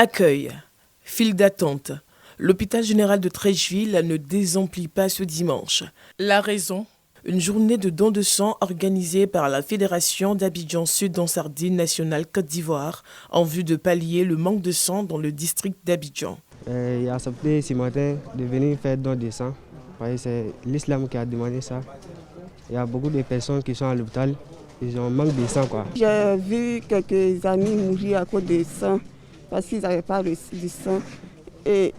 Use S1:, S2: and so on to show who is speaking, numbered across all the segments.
S1: Accueil, file d'attente. L'hôpital général de Treichville ne désemplit pas ce dimanche. La raison ? Une journée de don de sang organisée par la Fédération d'Abidjan Sud en Sardine nationale Côte d'Ivoire en vue de pallier le manque de sang dans le district d'Abidjan.
S2: Il a accepté ce matin de venir faire don de sang. C'est l'islam qui a demandé ça. Il y a beaucoup de personnes qui sont à l'hôpital, ils ont manque de sang.
S3: J'ai vu quelques amis mourir à cause de sang, parce qu'ils n'avaient pas reçu du sang. Et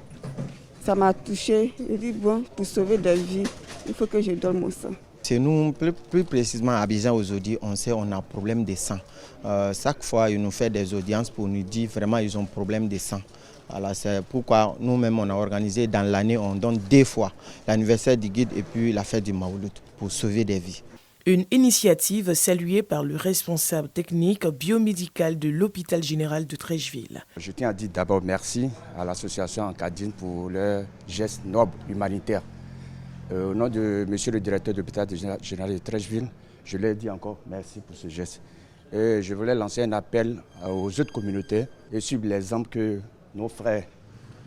S3: ça m'a touchée. J'ai dit, bon, pour sauver des vies, il faut que je donne mon sang.
S4: Chez nous, plus précisément à Abidjan aujourd'hui, on sait qu'on a un problème de sang. Chaque fois, ils nous font des audiences pour nous dire vraiment qu'ils ont un problème de sang. Alors, c'est pourquoi nous-mêmes, on a organisé dans l'année, on donne 2 fois l'anniversaire du guide et puis la fête du Maouloud pour sauver des vies.
S1: Une initiative saluée par le responsable technique biomédical de l'hôpital général de Treichville.
S5: Je tiens à dire d'abord merci à l'association Ankadine pour leur geste noble humanitaire. Au nom de monsieur le directeur de l'hôpital général de Treichville, je leur dis encore merci pour ce geste. Et je voulais lancer un appel aux autres communautés et suivre l'exemple que nos frères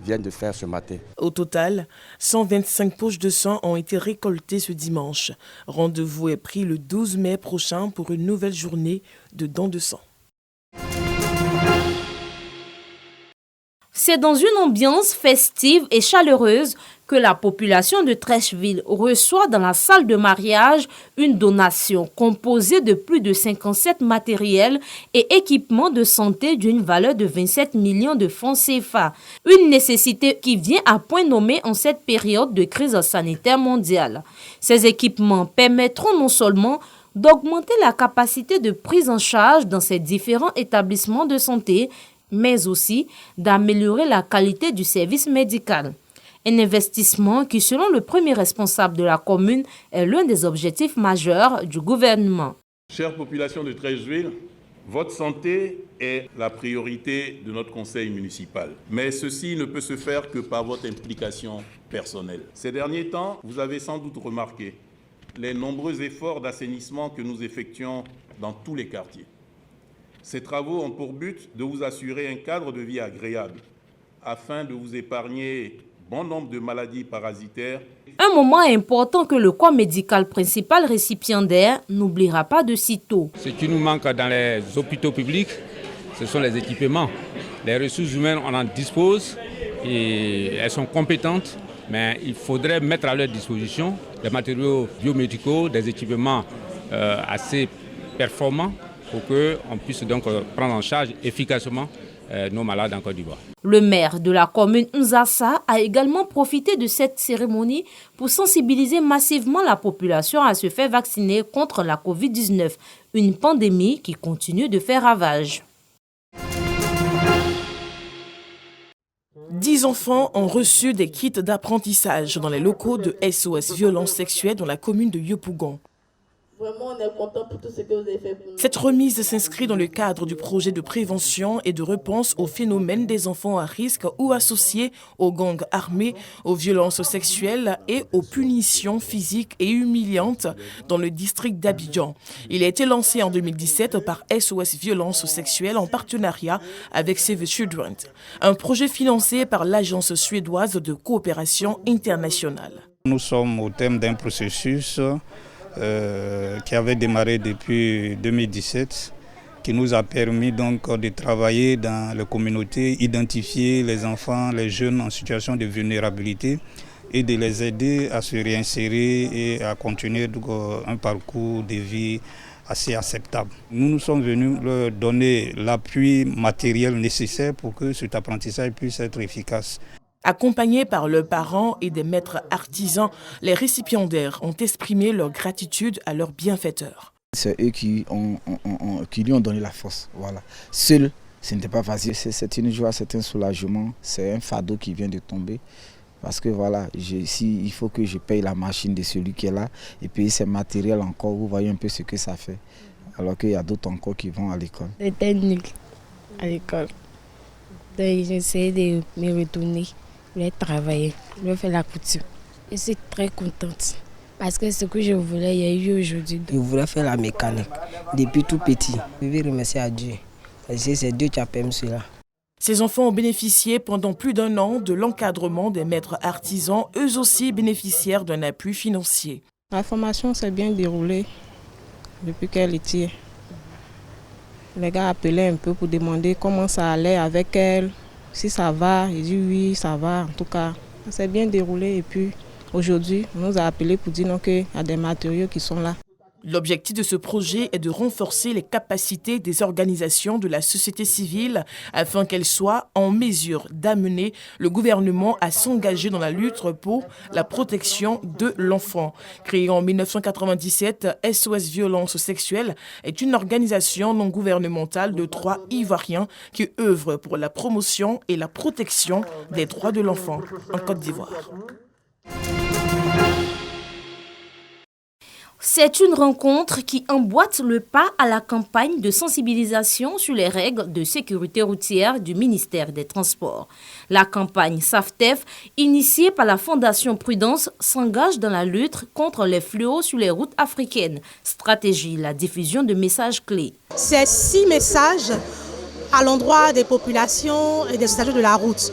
S5: viennent de faire ce matin.
S1: Au total, 125 poches de sang ont été récoltées ce dimanche. Rendez-vous est pris le 12 mai prochain pour une nouvelle journée de don de sang.
S6: C'est dans une ambiance festive et chaleureuse que la population de Treichville reçoit dans la salle de mariage une donation composée de plus de 57 matériels et équipements de santé d'une valeur de 27 millions de francs CFA. Une nécessité qui vient à point nommé en cette période de crise sanitaire mondiale. Ces équipements permettront non seulement d'augmenter la capacité de prise en charge dans ces différents établissements de santé, mais aussi d'améliorer la qualité du service médical. Un investissement qui, selon le premier responsable de la commune, est l'un des objectifs majeurs du gouvernement.
S7: Chère population de Treichville, votre santé est la priorité de notre conseil municipal. Mais ceci ne peut se faire que par votre implication personnelle. Ces derniers temps, vous avez sans doute remarqué les nombreux efforts d'assainissement que nous effectuons dans tous les quartiers. Ces travaux ont pour but de vous assurer un cadre de vie agréable, afin de vous épargner bon nombre de maladies parasitaires.
S6: Un moment important que le corps médical principal récipiendaire n'oubliera pas de sitôt.
S8: Ce qui nous manque dans les hôpitaux publics, ce sont les équipements. Les ressources humaines, on en dispose et elles sont compétentes, mais il faudrait mettre à leur disposition des matériaux biomédicaux, des équipements assez performants, pour qu'on puisse donc prendre en charge efficacement nos malades en Côte d'Ivoire.
S6: Le maire de la commune Nzassa a également profité de cette cérémonie pour sensibiliser massivement la population à se faire vacciner contre la Covid-19, une pandémie qui continue de faire ravage.
S1: 10 enfants ont reçu des kits d'apprentissage dans les locaux de SOS Violence Sexuelle dans la commune de Yopougon.
S9: Vraiment, on est content pour tout ce que vous avez fait pour nous.
S1: Cette remise s'inscrit dans le cadre du projet de prévention et de réponse au phénomène des enfants à risque ou associés aux gangs armés, aux violences sexuelles et aux punitions physiques et humiliantes dans le district d'Abidjan. Il a été lancé en 2017 par SOS Violence Sexuelle en partenariat avec Save the Children, un projet financé par l'Agence suédoise de coopération internationale.
S10: Nous sommes au terme d'un processus qui avait démarré depuis 2017, qui nous a permis donc de travailler dans les communautés, identifier les enfants, les jeunes en situation de vulnérabilité et de les aider à se réinsérer et à continuer donc un parcours de vie assez acceptable. Nous sommes venus leur donner l'appui matériel nécessaire pour que cet apprentissage puisse être efficace.
S1: Accompagnés par leurs parents et des maîtres artisans, les récipiendaires ont exprimé leur gratitude à leurs bienfaiteurs.
S11: C'est eux qui lui ont donné la force. Voilà. Seul, ce n'était pas facile. C'est une joie, c'est un soulagement, c'est un fardeau qui vient de tomber. Parce que voilà, il faut que je paye la machine de celui qui est là et payer ses matériels encore. Vous voyez un peu ce que ça fait. Alors qu'il y a d'autres encore qui vont à l'école.
S12: J'étais nulle à l'école. Donc j'ai essayé de me retourner. Je voulais travailler, je voulais faire la couture. Je suis très contente parce que ce que je voulais, il y a eu aujourd'hui.
S13: Je voulais faire la mécanique depuis tout petit. Je vais remercier à Dieu. Parce que c'est Dieu qui a permis cela.
S1: Ces enfants ont bénéficié pendant plus d'1 an de l'encadrement des maîtres artisans, eux aussi bénéficiaires d'un appui financier.
S13: La formation s'est bien déroulée depuis qu'elle était. Les gars appelaient un peu pour demander comment ça allait avec elle, si ça va. J'ai dit oui, ça va. En tout cas, ça s'est bien déroulé. Et puis aujourd'hui, on nous a appelés pour dire qu'il y a des matériaux qui sont là.
S1: L'objectif de ce projet est de renforcer les capacités des organisations de la société civile afin qu'elles soient en mesure d'amener le gouvernement à s'engager dans la lutte pour la protection de l'enfant. Créée en 1997, SOS Violence Sexuelle est une organisation non gouvernementale de 3 Ivoiriens qui œuvre pour la promotion et la protection des droits de l'enfant en Côte d'Ivoire.
S6: C'est une rencontre qui emboîte le pas à la campagne de sensibilisation sur les règles de sécurité routière du ministère des Transports. La campagne SAFTEF, initiée par la Fondation Prudence, s'engage dans la lutte contre les fléaux sur les routes africaines. Stratégie, la diffusion de messages clés.
S14: C'est 6 messages à l'endroit des populations et des usagers de la route.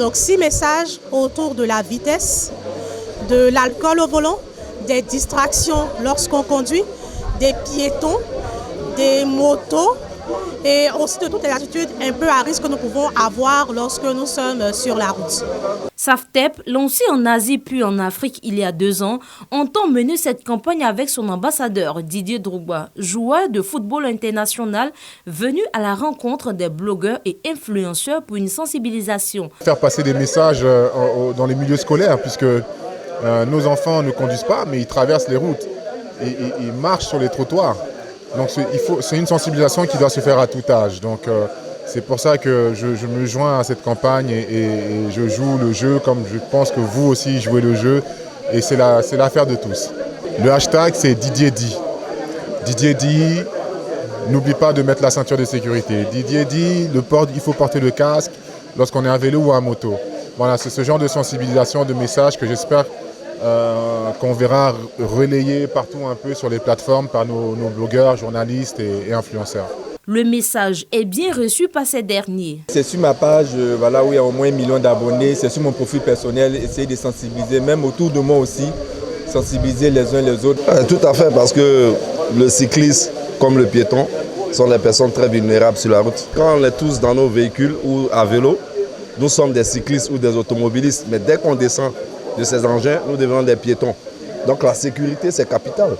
S14: Donc 6 messages autour de la vitesse, de l'alcool au volant, des distractions lorsqu'on conduit, des piétons, des motos et aussi de toutes les attitudes un peu à risque que nous pouvons avoir lorsque nous sommes sur la route.
S6: SAFTEP, lancé en Asie puis en Afrique il y a 2 ans, entend mener cette campagne avec son ambassadeur Didier Drogba, joueur de football international venu à la rencontre des blogueurs et influenceurs pour une sensibilisation.
S15: Faire passer des messages dans les milieux scolaires puisque nos enfants ne conduisent pas, mais ils traversent les routes et ils marchent sur les trottoirs. Donc c'est une sensibilisation qui doit se faire à tout âge. Donc c'est pour ça que je me joins à cette campagne et je joue le jeu comme je pense que vous aussi jouez le jeu. Et c'est l'affaire de tous. Le hashtag c'est Didier dit. Didier dit, n'oublie pas de mettre la ceinture de sécurité. Didier dit, il faut porter le casque lorsqu'on est à vélo ou à moto. Voilà, c'est ce genre de sensibilisation, de message que j'espère qu'on verra relayé partout un peu sur les plateformes par nos blogueurs, journalistes et influenceurs.
S6: Le message est bien reçu par ces derniers.
S16: C'est sur ma page voilà, où il y a au moins 1 million d'abonnés, c'est sur mon profil personnel, essayer de sensibiliser, même autour de moi aussi, sensibiliser les uns les autres.
S17: Tout à fait, parce que le cycliste comme le piéton sont des personnes très vulnérables sur la route. Quand on est tous dans nos véhicules ou à vélo, nous sommes des cyclistes ou des automobilistes, mais dès qu'on descend de ces engins, nous devenons des piétons. Donc la sécurité, c'est capital.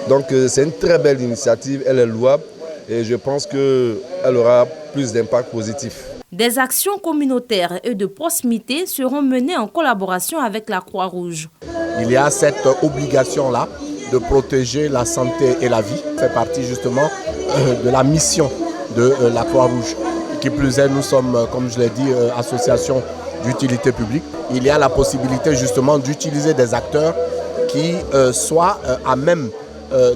S17: Donc c'est une très belle initiative, elle est louable et je pense qu'elle aura plus d'impact positif.
S6: Des actions communautaires et de proximité seront menées en collaboration avec la Croix-Rouge.
S18: Il y a cette obligation-là de protéger la santé et la vie. Ça fait partie justement de la mission de la Croix-Rouge. Qui plus est, nous sommes, comme je l'ai dit, association d'utilité publique. Il y a la possibilité justement d'utiliser des acteurs qui soient à même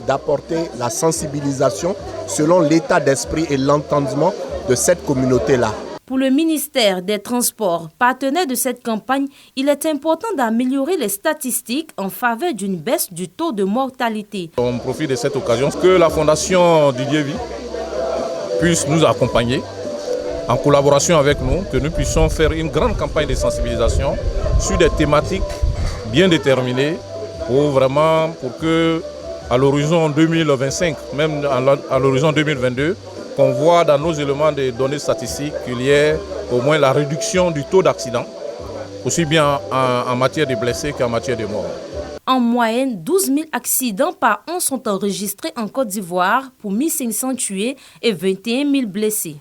S18: d'apporter la sensibilisation selon l'état d'esprit et l'entendement de cette communauté-là.
S6: Pour le ministère des Transports, partenaire de cette campagne, il est important d'améliorer les statistiques en faveur d'une baisse du taux de mortalité.
S19: On profite de cette occasion que la Fondation Didier Vie puisse nous accompagner en collaboration avec nous, que nous puissions faire une grande campagne de sensibilisation sur des thématiques bien déterminées pour que à l'horizon 2025, même à l'horizon 2022, qu'on voit dans nos éléments de données statistiques qu'il y ait au moins la réduction du taux d'accident, aussi bien en matière de blessés qu'en matière de morts.
S6: En moyenne, 12 000 accidents par an sont enregistrés en Côte d'Ivoire pour 1 500 tués et 21 000 blessés.